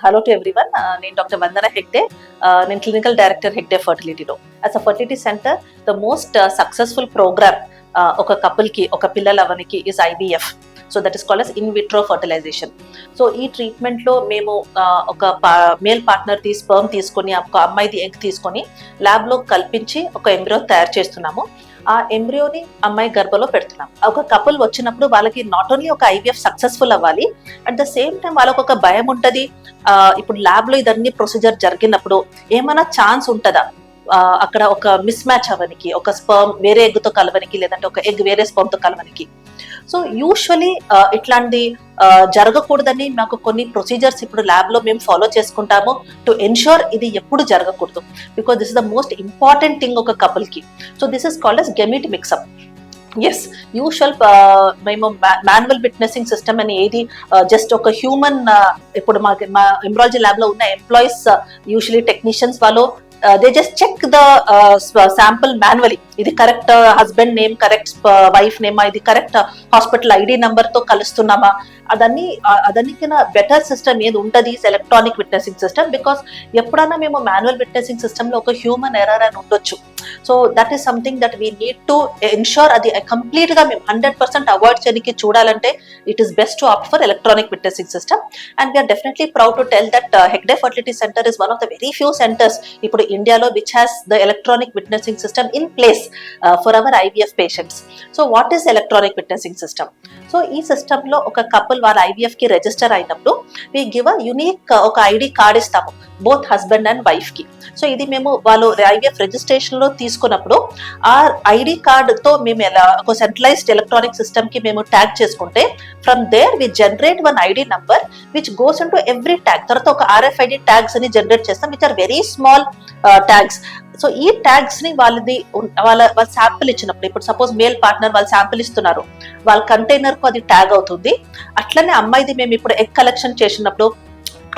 Hello to everyone. నేను doctor Vandana Hegde. నేను clinical director Hegde ఫర్టిలిటీలో. As a fertility centre the most successful programme ఒక కపుల్కి ఒక పిల్లలు అవనికి is IVF. So that is called as in vitro fertilization. So ఈ ట్రీట్మెంట్లో మేము ఒక మేల్ పార్ట్నర్ స్పర్మ్ తీసుకొని ఒక అమ్మాయిది ఎగ్ తీసుకొని ల్యాబ్లో కల్పించి ఒక ఎంబ్రియో తయారు చేస్తున్నాము. ఆ ఎంబ్రియోని అమ్మాయి గర్భంలో పెడుతున్నాం. ఒక కపుల్ వచ్చినప్పుడు వాళ్ళకి నాట్ ఓన్లీ ఒక IVF సక్సెస్ఫుల్ అవ్వాలి, అట్ ద సేమ్ టైం వాళ్ళకి ఒక భయం ఉంటుంది. ఇప్పుడు ల్యాబ్ లో ఇదన్నీ ప్రొసీజర్ జరిగినప్పుడు ఏమైనా ఛాన్స్ ఉంటుందా అక్కడ ఒక మిస్ మ్యాచ్ అవ్వనికి, ఒక స్పర్మ్ వేరే ఎగ్తో కలవనికి, లేదంటే ఒక ఎగ్ వేరే స్పర్మ్ తో కలవనికి. సో యూజువలీ ఇట్లాంటి జరగకూడదని మాకు కొన్ని ప్రొసీజర్స్ ఇప్పుడు ల్యాబ్ లో మేము ఫాలో చేసుకుంటాము టు ఎన్ష్యూర్ ఇది ఎప్పుడు జరగకూడదు, because this is the most important thing ఒక కపుల్ కి. So this is called as gamete mix-up. Yes, usual మేము మాన్యువల్ విట్నెసింగ్ సిస్టమ్ అని ఏది జస్ట్ ఒక హ్యూమన్ ఇప్పుడు మా ఎంబ్రాలజీ ల్యాబ్ లో ఉన్న ఎంప్లాయీస్ యూజువలీ టెక్నీషియన్స్ వాళ్ళు they just check the sample manually. ఇది correct husband name, correct wife నేమా, ఇది కరెక్ట్ హాస్పిటల్ ID నెంబర్ తో కలుస్తున్నామా, అదన్నీ బెటర్ సిస్టమ్ ఏది ఉంటుంది ఎలక్ట్రానిక్ విట్నెసింగ్ సిస్టమ్. బికాస్ ఎప్పుడైనా మేము మాన్యువల్ విట్నెసింగ్ సిస్టమ్ లో ఒక హ్యూమన్ ఎర్రర్ అని ఉండొచ్చు. So that is something that we need to ensure అది కంప్లీట్ గా మేము 100% అవాయిడ్ చేయడానికి చూడాలంటే it is best to opt for electronic witnessing system. And we're definitely proud to tell that Hegde fertility centre is one of the very few centres ఇప్పుడు ఇండియాలో which has the electronic witnessing system in place for our IVF patients. So what is electronic witnessing system? So ఈ system లో ఒక couple వాళ్ళ IVF కి register అయినప్పుడు we give a unique ఒక ID card ఇస్తాము బోత్ హస్బెండ్ అండ్ వైఫ్ కి. So ఇది మేము వాళ్ళు IVF రిజిస్ట్రేషన్ లో తీసుకున్నప్పుడు ఆ ID కార్డ్ తో మేము ఎలా ఒక సెంట్రలైజ్డ్ ఎలక్ట్రానిక్ సిస్టమ్ కి మేము ట్యాగ్ చేసుకుంటే from there we generate one ID number which goes into every tag. తర్వాత ఒక RFID ట్యాగ్స్ అని జనరేట్ చేస్తాం which are very small tags. సో ఈ ట్యాగ్స్ ని వాళ్ళ శాంపిల్ ఇచ్చినప్పుడు, ఇప్పుడు సపోజ్ మేల్ పార్ట్నర్ వాళ్ళు శాంపిల్ ఇస్తున్నారు, వాళ్ళ కంటైనర్ కు అది ట్యాగ్ అవుతుంది. అట్లనే అమ్మాయిది మేము ఇప్పుడు ఎగ్ కలెక్షన్ చేసినప్పుడు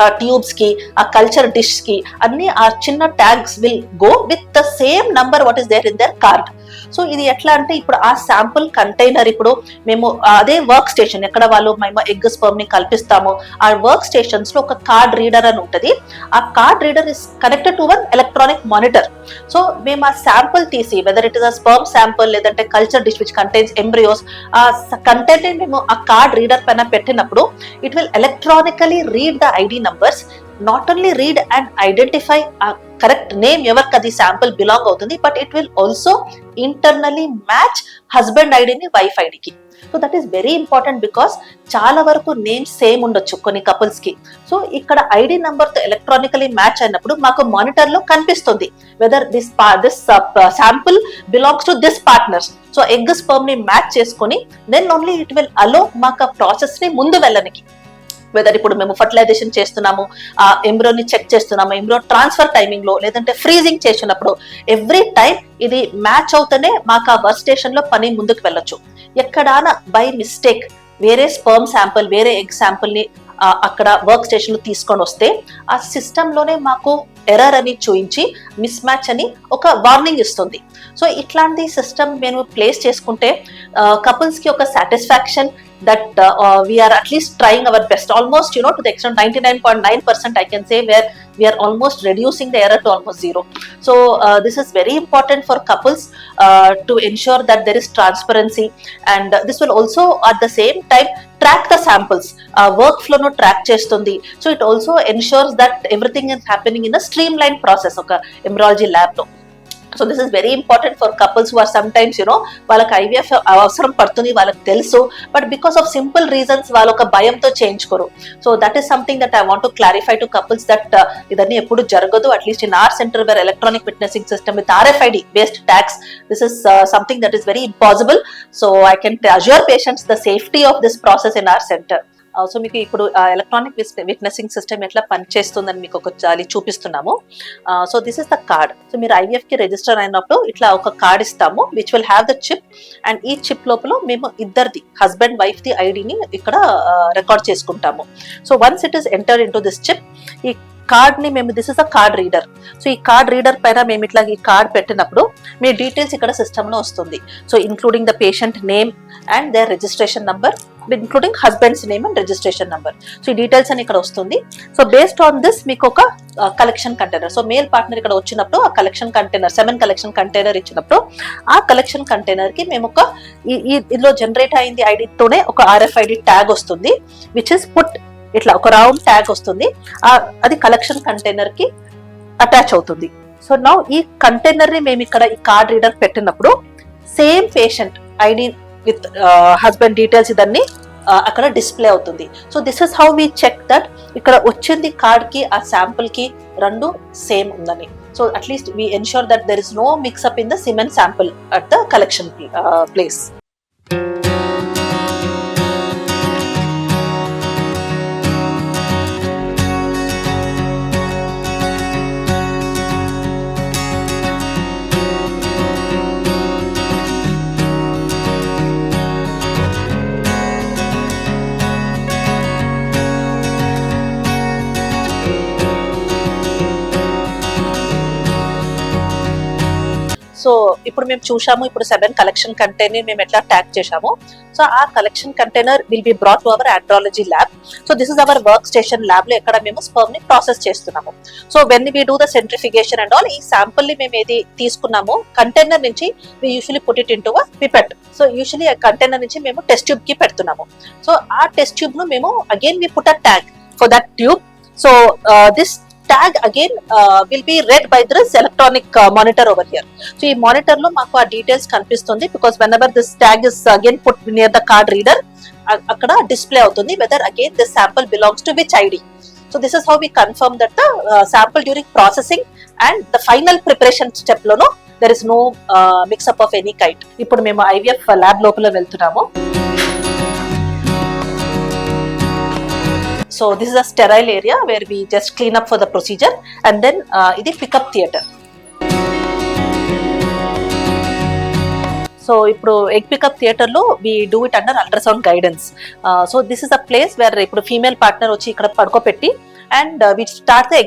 ఆ ట్యూబ్స్ కి, ఆ కల్చర్ డిష్ కి అన్ని ఆ చిన్న tags will go with the same number what is there in their card. So ఇది ఎట్లా అంటే ఇప్పుడు ఆ శాంపుల్ కంటైనర్ ఇప్పుడు మేము అదే వర్క్ స్టేషన్ ఎక్కడ వాళ్ళు మేము ఎగ్ స్పర్మ్ ని కల్పిస్తాము, ఆ వర్క్ స్టేషన్స్ లో ఒక కార్డ్ రీడర్ అని ఉంటుంది. ఆ card reader is connected to one electronic monitor. So మేము ఆ శాంపుల్ తీసి whether it is a sperm sample లేదంటే culture dish which contains embryos, ఆ కంటెంట్ మేము ఆ కార్డ్ రీడర్ పైన పెట్టినప్పుడు it will electronically read the ID numbers, not only read and identify a correct name ఎవరికి అది శాంపుల్ బిలాంగ్ అవుతుంది, but it will also internally match husband ఐడిని wife ఐడికి. So that is very important because చాలా వరకు names same ఉండొచ్చు కొన్ని couples కి. సో ఇక్కడ ID నంబర్ తో ఎలక్ట్రానికలీ మ్యాచ్ అయినప్పుడు మాకు మానిటర్ లో కనిపిస్తుంది whether this sample belongs to this partners. So egg sperm ని మ్యాచ్ చేసుకొని then only it will allow మాకు ఆ ప్రాసెస్ ని ముందు వెళ్ళనికి. వెదర్ ఇప్పుడు మేము ఫర్టిలైజేషన్ చేస్తున్నాము, ఆ ఎంబ్రియోని చెక్ చేస్తున్నాము, ఎంబ్రియో ట్రాన్స్ఫర్ టైమింగ్ లో లేదంటే ఫ్రీజింగ్ చేసినప్పుడు ఎవ్రీ టైం ఇది మ్యాచ్ అవుతూనే మాకు ఆ వర్క్ స్టేషన్ లో పని ముందుకు వెళ్ళొచ్చు. ఎక్కడానా బై మిస్టేక్ వేరే స్పర్మ్ శాంపుల్ వేరే ఎగ్ శాంపుల్ ని అక్కడ వర్క్ స్టేషన్ లో తీసుకొని వస్తే ఆ సిస్టమ్ లోనే మాకు ఎర్రర్ అని చూపించి మిస్ మ్యాచ్ అని ఒక వార్నింగ్ ఇస్తుంది. సో ఇట్లాంటి సిస్టమ్ మేము ప్లేస్ చేసుకుంటే కపుల్స్ కి ఒక satisfaction that we are at least trying our best, almost to the extent 99.9% I can say, where we are almost reducing the error to almost zero. So this is very important for couples to ensure that there is transparency, and this will also at the same time track the samples, workflow no track chestundi. So it also ensures that everything is happening in a streamlined process oka embryology lab lo. So this is very important for couples who are sometimes వాళ్ళకి IVF అవసరం పడుతుంది వాళ్ళకి తెలుసు, but because of simple reasons వాళ్ళు ఒక భయంతో చేయించుకోరు. So that is something that I want to clarify to couples that ఇదన్నీ ఎప్పుడు జరగదు. At least in our centre where electronic witnessing system with RFID based tags, this is something that is very impossible. So I can assure patients the safety of this process in our center. So మీకు ఇప్పుడు electronic witnessing system ఎట్లా పనిచేస్తుందని మీకు ఒక చూపిస్తున్నాము. So this is the card. So మీరు IVF కి register అయినప్పుడు ఇట్లా ఒక కార్డ్ ఇస్తాము which will have the chip, and ఈ చిప్ లోపల మేము ఇద్దరిది హస్బెండ్ వైఫ్ ది ఐడిని ఇక్కడ రికార్డ్ చేసుకుంటాము. So once it is entered in to this chip, ఈ కార్డ్ ని మేము this is a card reader. So ఈ కార్డ్ రీడర్ పైన మేము ఇట్లా ఈ కార్డ్ పెట్టినప్పుడు మీ డీటెయిల్స్ ఇక్కడ సిస్టమ్ లో వస్తుంది. So including the patient name and their registration number, including husband's name and registration number. So ఈ డీటెయిల్స్ అని ఇక్కడ వస్తుంది. సో బేస్డ్ ఆన్ దిస్ మీకు ఒక collection container, so male partner ఇక్కడ వచ్చినప్పుడు ఆ collection container, semen collection container ఇచ్చినప్పుడు ఆ కలెక్షన్ కంటైనర్ కి మేము ఒక ఇందులో జనరేట్ అయింది ఐడితోనే ఒక RFID ట్యాగ్ వస్తుంది, విచ్ ఇస్ పుట్, ఇట్లా ఒక రౌండ్ ట్యాగ్ వస్తుంది, అది కలెక్షన్ కంటైనర్ కి అటాచ్ అవుతుంది. సో నౌ ఈ కంటైనర్ ని మేము ఇక్కడ ఈ కార్డ్ రీడర్ పెట్టినప్పుడు same patient ID with husband details ఇదన్నీ అక్కడ డిస్ప్లే అవుతుంది. So this is how we check that ఇక్కడ వచ్చింది కార్డ్ కి ఆ శాంపుల్ కి రెండు సేమ్ ఉందని. So at least we ensure that there is no mix up in the semen sample at the collection place. So ఇప్పుడు మేము చూసాము, ఇప్పుడు 7 కలెక్షన్ కంటైనర్ మేము ఎట్లా ట్యాగ్ చేసాము. సో ఆ collection container will be brought to our andrology lab. So this is our work station lab లో ఎక్కడ మేము స్పర్మ్ ని ప్రాసెస్ చేస్తున్నాము. So when we do the centrifugation and all, ఈ శాంపుల్ ని మేము ఏది తీసుకున్నామో కంటైనర్ నుంచి we usually put it into a pipette. So usually ఆ కంటైనర్ నుంచి మేము టెస్ట్ ట్యూబ్ కి పెడుతున్నాము. సో ఆ టెస్ట్ ట్యూబ్ ను మేము again we put a tag for that tube. So this tag again will be read by this electronic monitor over here. So ee monitor lo maaku aa details kanipistundi, because whenever this tag is again put near the card reader, akkada display avutundi whether again this sample belongs to which ID. So this is how we confirm that the sample during processing and the final preparation step lo no there is no mix up of any kind. Ippudu memu IVF lab lopala veltunnamu. So this is a sterile area where we just clean up for the procedure, and then idi pickup theater. So ఇప్పుడు egg pickup theater లో we do it under ultrasound guidance. So this is a place where ఇప్పుడు female partner వచ్చి ఇక్కడ పడుకోపెట్టి and we start the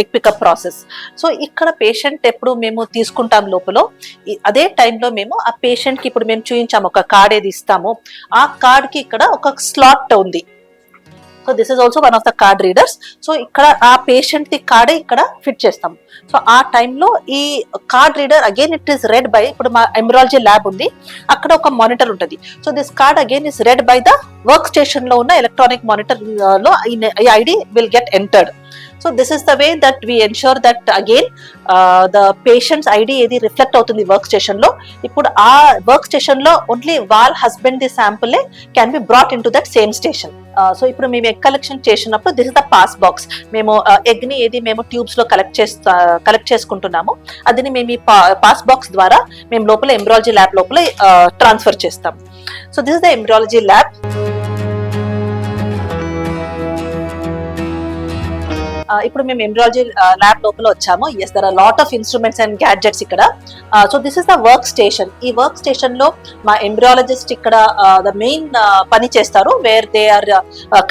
egg pickup process. So ఇక్కడ patient ఎప్పుడు మేము తీసుకుంటాం లోపల, అదే టైంలో మేము ఆ పేషెంట్ కి ఇప్పుడు మేము చూపించాము ఒక కార్డ్ ఏది ఇస్తాము, ఆ కార్డ్ కి ఇక్కడ ఒక స్లాట్ ఉంది. So this is also one of the card readers. So ఇక్కడ ఆ పేషెంట్ ది కార్డే ఇక్కడ ఫిట్ చేస్తాం. సో ఆ టైంలో ఈ card reader again it is red by, ఇప్పుడు మా ఎంబ్రాలజీ ల్యాబ్ ఉంది, అక్కడ ఒక మానిటర్ ఉంటుంది. So this card again is red by the work station లో ఉన్న ఎలక్ట్రానిక్ మానిటర్ లో ఈ ID will get entered. So this is the way that we ensure that again the patient's ID ఏది reflect అవుతుంది work station లో. ఇప్పుడు ఆ work station లో ఓన్లీ వాళ్ళ husband the sample can be brought in to that same station. So ఇప్పుడు మేము egg collection చేసినప్పుడు this is the pass box. మేము ఎగ్ ని ఏది మేము ట్యూబ్స్ లో కలెక్ట్ చేసుకుంటున్నాము, అదిని మేము ఈ పాస్ బాక్స్ ద్వారా మేము లోపల ఎంబ్రాలజీ ల్యాబ్ లోపల ట్రాన్స్ఫర్ చేస్తాం. So this is the embryology lab. ఇప్పుడు మేము ఎంబ్రాలజీ ల్యాబ్ లోపల వచ్చాము. Yes, there are lot of instruments and gadgets ఇక్కడ. So this is the work station. ఈ వర్క్ స్టేషన్ లో మా ఎంబ్రాలజిస్ట్ ఇక్కడ ద మెయిన్ పని చేస్తారు, where they are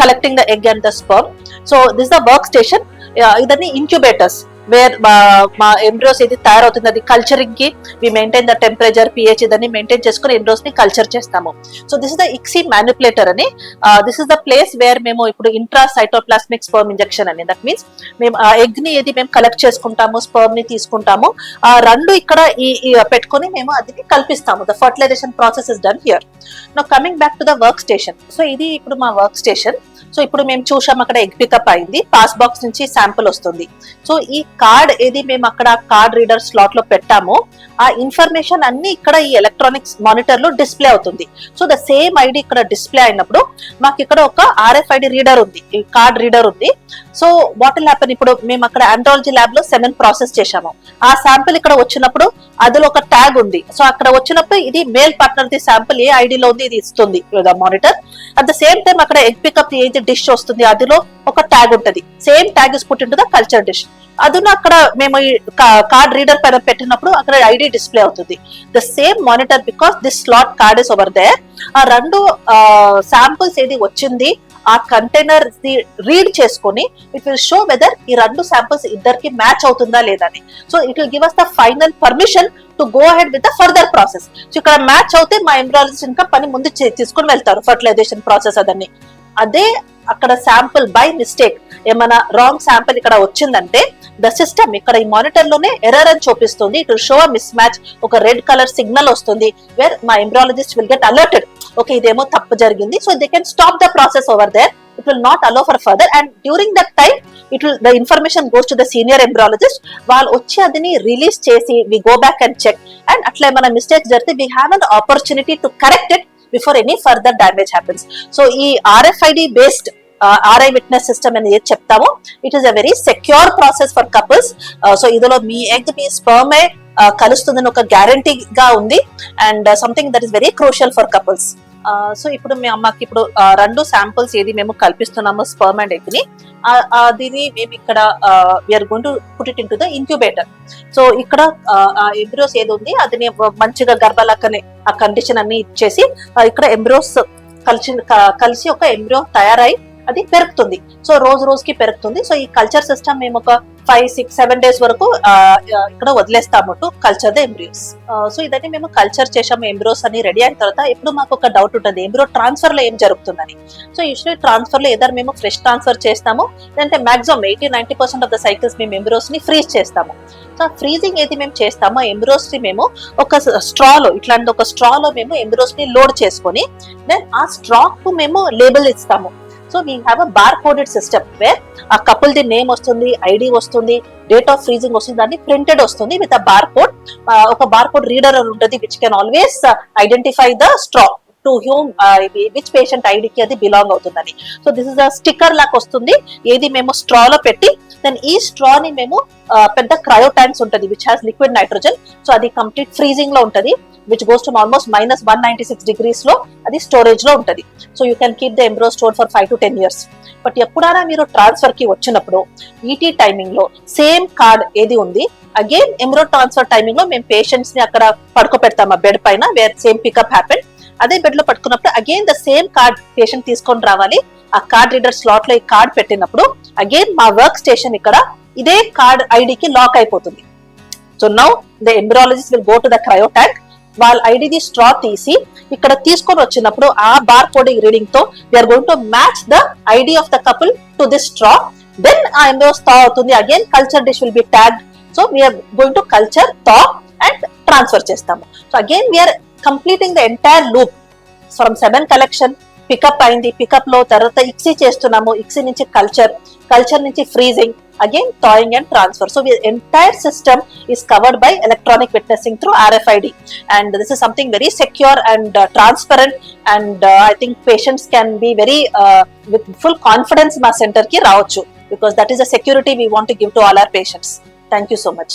collecting the egg and the sperm. So this the work station. ఇదన్నీ incubators where మా embryos ఏది తయారవుతుంది అది కల్చరింగ్ కి we maintain the temperature, pH ఇదన్నీ మెయింటైన్ చేసుకుని ఎంబ్రోస్ ని కల్చర్ చేస్తాము. So this is the ICSI manipulator అని. This is the place where మేము ఇప్పుడు ఇంట్రాసైటోప్లాస్మిక్ స్పర్మ్ ఇంజెక్షన్ అని, దట్ మీన్స్ మేము ఆ ఎగ్ ని ఏది మేము కలెక్ట్ చేసుకుంటాము, స్పర్మ్ ని తీసుకుంటాము, ఆ రెండు ఇక్కడ ఈ పెట్టుకుని మేము అది కల్పిస్తాము. The fertilization process is done here. Now coming back to the work station. So ఇది ఇప్పుడు మా వర్క్ స్టేషన్. సో ఇప్పుడు మేము చూసాం అక్కడ ఎగ్ పికప్ అయింది, పాస్ బాక్స్ నుంచి శాంపుల్ వస్తుంది. సో ఈ కార్డ్ ఏది మేము అక్కడ కార్డ్ రీడర్ స్లాట్ లో పెట్టామో ఆ ఇన్ఫర్మేషన్ అన్ని ఇక్కడ ఈ ఎలక్ట్రానిక్స్ మానిటర్ లో డిస్ప్లే అవుతుంది. సో ద సేమ్ ఐడి ఇక్కడ డిస్ప్లే అయినప్పుడు మాకు ఇక్కడ ఒక RFID రీడర్ ఉంది, ఈ కార్డ్ రీడర్ ఉంది. సో వాట్ విల్ హ్యాపెన్, ఇప్పుడు మేము అక్కడ ఆండ్రాలజీ ల్యాబ్ లో 7 ప్రాసెస్ చేశాము, ఆ శాంపుల్ ఇక్కడ వచ్చినప్పుడు అందులో ఒక ట్యాగ్ ఉంది. సో అక్కడ వచ్చినప్పుడు ఇది మేల్ పార్ట్నర్ ది శాంపుల్ ఏ ఐడిలో ఉంది ఇది ఇస్తుంది monitor. At the same time అక్కడ ఎగ్ పికప్ ఏది డిష్ వస్తుంది అందులో ఒక ట్యాగ్ ఉంటుంది, same tag is put in to the culture dish. అదును అక్కడ మేము ఈ కార్డ్ రీడర్ పైన పెట్టినప్పుడు అక్కడ ఐడి డిస్ప్లే అవుతుంది. The same monitor, because this slot card is over there. ఆ రెండు శాంపుల్స్ ఏది వచ్చింది ఆ కంటైనర్ రీడ్ చేసుకొని ఇట్ విల్ షో వెదర్ ఈ 2 శాంపుల్స్ ఇద్దరికి మ్యాచ్ అవుతుందా లేదా అని. So it will give us the final permission to go ahead with the further process. So ఇక్కడ మ్యాచ్ అవుతే మా ఎంబ్రియాలజిస్ట్ ఇంకా పని ముందు తీసుకుని వెళ్తారు, ఫర్టిలైజేషన్ ప్రాసెస్ అదన్నీ. అదే అక్కడ శాంపుల్ బై మిస్టేక్ ఏమైనా రాంగ్ శాంపుల్ ఇక్కడ వచ్చిందంటే ద సిస్టమ్ ఇక్కడ ఈ మానిటర్ లోనే ఎర్రర్ అని చూపిస్తుంది. It will show a mismatch, ఒక రెడ్ కలర్ సిగ్నల్ వస్తుంది, వేర్ మా embryologist will get alerted. Okay, ఇదేమో తప్పు జరిగింది. So they can stop the process over there. It will not allow for further, and during that time the information goes to the senior embryologist. వాళ్ళు వచ్చి అదిని release చేసి we go back and check, and అట్లా ఏమైనా mistakes జరిగితే we have an opportunity to correct it before any further damage happens. So ఈ RFID based RI witness system అని ఏది చెప్తామో it is a very secure process for couples. So ఇందులో మీ egg మీ స్పర్మే కలుస్తుందని ఒక గ్యారంటీగా ఉంది, and something that is very crucial for couples. So ఇప్పుడు మాకు ఇప్పుడు 2 శాంపుల్స్ ఏది మేము కల్పిస్తున్నామో స్పర్మ్ అండ్ ఎగ్ ని, దీన్ని మేము ఇక్కడ we're going to put it in to the incubator. So ఇక్కడ ఎంబ్రియోస్ ఏది ఉంది అది మంచిగా గర్భలక్కనే ఆ కండిషన్ అన్ని ఇచ్చేసి ఇక్కడ ఎంబ్రియోస్ కలిసి ఒక ఎంబ్రియో తయారై అది పెరుగుతుంది. సో రోజుకి పెరుగుతుంది. సో ఈ కల్చర్ సిస్టమ్ మేము ఒక 5, 6, 7 days వరకు ఇక్కడ వదిలేస్తాము to culture the embryos. So ఇదన్నీ మేము కల్చర్ చేసాము ఎంబ్రియోస్ అని రెడీ అయిన తర్వాత ఇప్పుడు మాకు ఒక డౌట్ ఉంటుంది, ఎంబ్రియో ట్రాన్స్ఫర్ లో ఏం జరుగుతుందని. సో యూజువల్లీ ట్రాన్స్ఫర్ లో ఏదైనా మేము ఫ్రెష్ ట్రాన్స్ఫర్ చేస్తాము, లేదంటే మాక్సిమం 80-90% ఆఫ్ ద సైకిల్స్ మేము ఎంబ్రియోస్ ని ఫ్రీజ్ చేస్తాము. సో ఫ్రీజింగ్ ఏది మేము చేస్తామో ఎంబ్రియోస్ ని మేము ఒక స్ట్రాలో, ఇట్లాంటి ఒక స్ట్రాలో మేము ఎంబ్రియోస్ ని లోడ్ చేసుకొని దెన్ ఆ స్ట్రాక్ కు మేము లేబుల్ ఇస్తాము. So we have a bar coded system wear ఆ కపుల్ ది నేమ్ వస్తుంది, ఐడి వస్తుంది, డేట్ ఆఫ్ ఫ్రీజింగ్ వస్తుంది, దాన్ని ప్రింటెడ్ వస్తుంది విత్ అ బార్ కోడ్. ఒక బార్ కోడ్ రీడర్ అని ఉంటుంది which can always identify the straw to Hume which patient ఐడికి అది బిలాంగ్ అవుతుందని. So this is a sticker లాగా వస్తుంది ఏది మేము స్ట్రాలో పెట్టి, దెన్ ఈ స్ట్రాని మేము పెద్ద క్రయో ట్యాంక్స్ ఉంటుంది which has liquid nitrogen. So అది కంప్లీట్ ఫ్రీజింగ్ లో ఉంటుంది, which goes to almost -196 degrees లో అది స్టోరేజ్ లో ఉంటుంది. So you can keep the embryo store for 5 to 10 years. But ఎప్పుడైనా మీరు ట్రాన్స్ఫర్ కి వచ్చినప్పుడు ఈటీ టైమింగ్ లో సేమ్ కార్డ్ ఏది ఉంది, అగైన్ ఎంబ్రో ట్రాన్స్ఫర్ టైమింగ్ లో మేము పేషెంట్స్ ని అక్కడ పడుకోబెడతాం ఆ బెడ్ పైన వేర్ సేమ్ పికప్ హ్యాపెన్. అదే బెడ్ లో పట్టుకున్నప్పుడు again the same card patient తీసుకొని రావాలి. ఆ కార్డ్ రీడర్ స్లాట్ లో ఈ కార్డ్ పెట్టినప్పుడు అగైన్ మా వర్క్ స్టేషన్ ఇక్కడ ఇదే కార్డ్ ఐడికి లాక్ అయిపోతుంది. So now the embryologist will go to the cryo tank. వాళ్ళ ఐడిది స్ట్రా తీసి ఇక్కడ తీసుకొని వచ్చినప్పుడు ఆ బార్ కోడింగ్ రీడింగ్ తో we're going to match the ID of the couple to this straw. Then ఆ ఎంబ్రియోస్ థా అవుతుంది, again culture dish will be tagged. So we're going to culture thaw and transfer చేస్తాము. So again we're completing the entire loop from semen collection, pick up అయింది, pickup లో తర్వాత ICSI చేస్తున్నాము, ICSI నుంచి culture నుంచి freezing, again thawing and transfer. So the entire system is covered by electronic witnessing through RFID, and this is something very secure and transparent, and I think patients can be very with full confidence ma center ki raavochu, because that is a security we want to give to all our patients. Thank you so much.